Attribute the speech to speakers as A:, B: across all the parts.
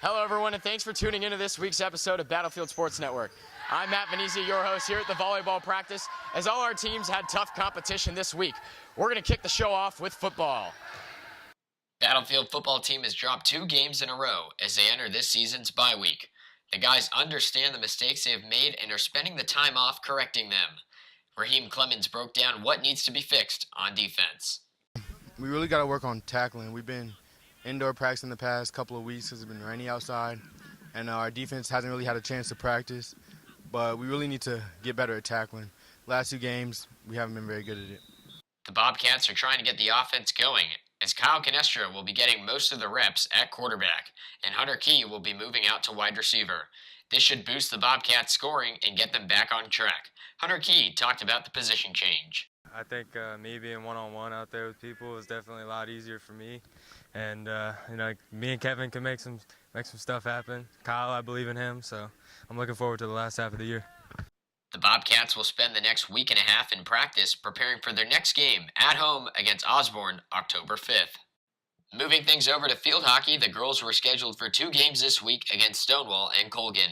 A: Hello, everyone, and thanks for tuning into this week's episode of Battlefield Sports Network. I'm Matt Venezia, your host here at the volleyball practice. As all our teams had tough competition this week, we're going to kick the show off with football.
B: Battlefield football team has dropped 2 games in a row as they enter this season's bye week. The guys understand the mistakes they have made and are spending the time off correcting them. Raheem Clemens broke down what needs to be fixed on defense.
C: We really got to work on tackling. We've been indoor practicing the past couple of weeks because it's been rainy outside, and our defense hasn't really had a chance to practice, but we really need to get better at tackling. Last 2 games, we haven't been very good at it.
B: The Bobcats are trying to get the offense going, as Kyle Canestra will be getting most of the reps at quarterback, and Hunter Key will be moving out to wide receiver. This should boost the Bobcats' scoring and get them back on track. Hunter Key talked about the position change.
D: I think me being one-on-one out there with people is definitely a lot easier for me, and me and Kevin can make some stuff happen. Kyle, I believe in him, so I'm looking forward to the last half of the year.
B: The Bobcats will spend the next week and a half in practice preparing for their next game at home against Osborne, October 5th. Moving things over to field hockey, the girls were scheduled for 2 games this week against Stonewall and Colgan.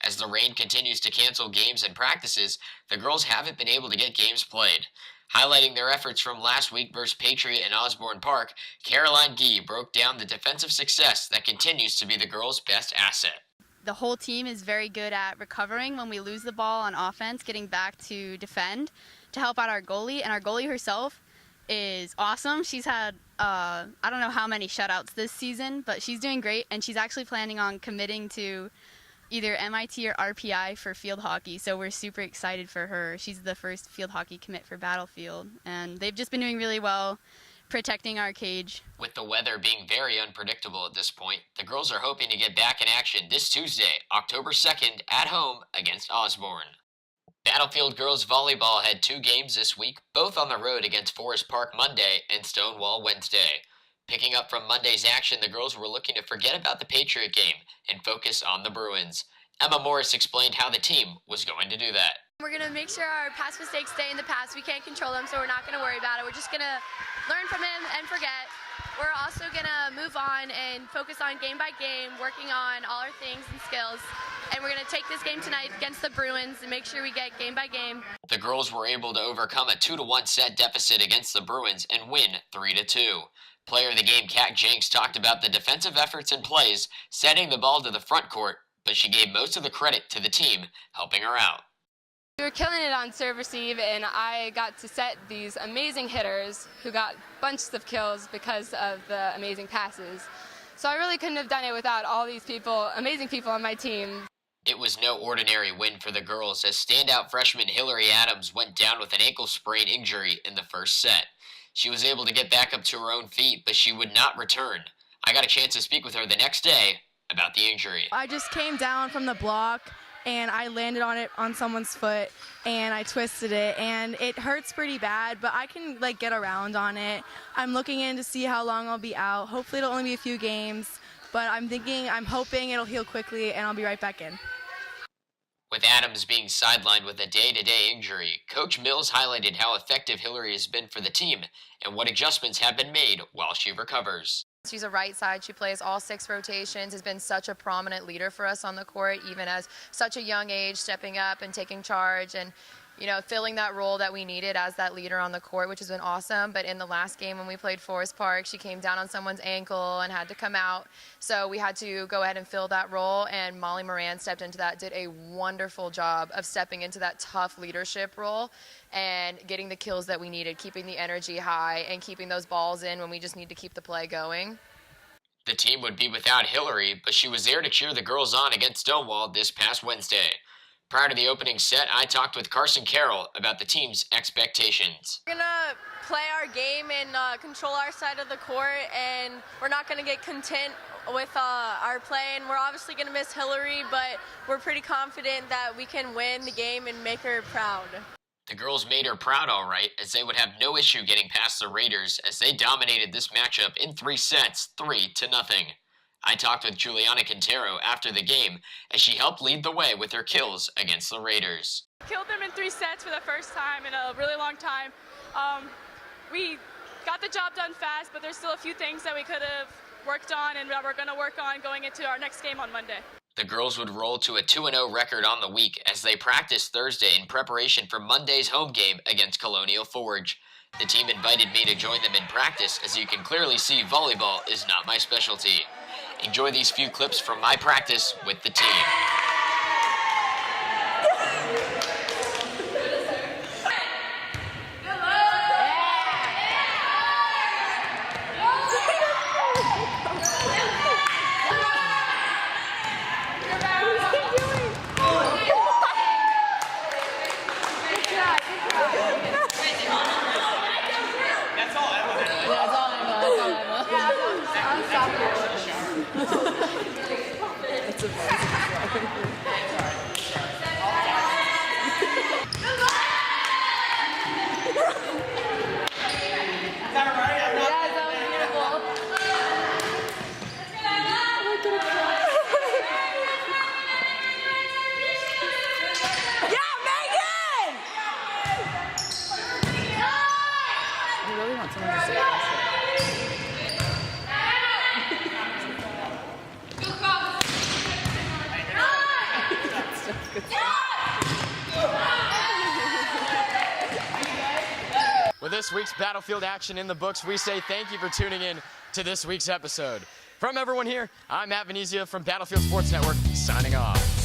B: As the rain continues to cancel games and practices, the girls haven't been able to get games played. Highlighting their efforts from last week versus Patriot and Osborne Park, Caroline Gee broke down the defensive success that continues to be the girls' best asset.
E: The whole team is very good at recovering when we lose the ball on offense, getting back to defend to help out our goalie. And our goalie herself is awesome. She's had, I don't know how many shutouts this season, but she's doing great. And she's actually planning on committing to either MIT or RPI for field hockey. So we're super excited for her. She's the first field hockey commit for Battlefield. And they've just been doing really well protecting our cage.
B: With the weather being very unpredictable at this point, the girls are hoping to get back in action this Tuesday, October 2nd, at home against Osborne. Battlefield girls volleyball had 2 games this week, both on the road against Forest Park Monday and Stonewall Wednesday. Picking up from Monday's action, the girls were looking to forget about the Patriot game and focus on the Bruins. Emma Morris explained how the team was going to do that.
F: We're going to make sure our past mistakes stay in the past. We can't control them, so we're not going to worry about it. We're just going to learn from them and forget. We're also going to move on and focus on game by game, working on all our things and skills. And we're going to take this game tonight against the Bruins and make sure we get game by game.
B: The girls were able to overcome a 2-1 set deficit against the Bruins and win 3-2. Player of the game Kat Jenks talked about the defensive efforts and plays, setting the ball to the front court, but she gave most of the credit to the team helping her out.
G: We were killing it on serve receive, and I got to set these amazing hitters who got bunches of kills because of the amazing passes. So I really couldn't have done it without all these people, amazing people on my team.
B: It was no ordinary win for the girls as standout freshman Hillary Adams went down with an ankle sprain injury in the first set. She was able to get back up to her own feet, but she would not return. I got a chance to speak with her the next day about the injury.
H: I just came down from the block and I landed on it on someone's foot and I twisted it, and it hurts pretty bad, but I can get around on it. I'm looking in to see how long I'll be out. Hopefully it'll only be a few games, but I'm hoping it'll heal quickly and I'll be right back in.
B: With Adams being sidelined with a day-to-day injury, Coach Mills highlighted how effective Hillary has been for the team and what adjustments have been made while she recovers.
I: She's a right side. She plays all 6 rotations, has been such a prominent leader for us on the court, even as such a young age, stepping up and taking charge and, filling that role that we needed as that leader on the court, which has been awesome. But in the last game when we played Forest Park, she came down on someone's ankle and had to come out. So we had to go ahead and fill that role, and Molly Moran stepped into that, did a wonderful job of stepping into that tough leadership role and getting the kills that we needed, keeping the energy high and keeping those balls in when we just need to keep the play going.
B: The team would be without Hillary, but she was there to cheer the girls on against Stonewall this past Wednesday. Prior to the opening set, I talked with Carson Carroll about the team's expectations.
F: We're going to play our game and control our side of the court, and we're not going to get content with our play, and we're obviously going to miss Hillary, but we're pretty confident that we can win the game and make her proud.
B: The girls made her proud all right, as they would have no issue getting past the Raiders as they dominated this matchup in 3 sets, 3-0. I talked with Juliana Quintero after the game as she helped lead the way with her kills against the Raiders.
J: Killed them in 3 sets for the first time in a really long time. We got the job done fast, but there's still a few things that we could have worked on and that we're going to work on going into our next game on Monday.
B: The girls would roll to a 2-0 record on the week as they practice Thursday in preparation for Monday's home game against Colonial Forge. The team invited me to join them in practice, as you can clearly see volleyball is not my specialty. Enjoy these few clips from my practice with the team.
A: With this week's Battlefield action in the books, we say thank you for tuning in to this week's episode. From everyone here, I'm Matt Venezia from Battlefield Sports Network, signing off.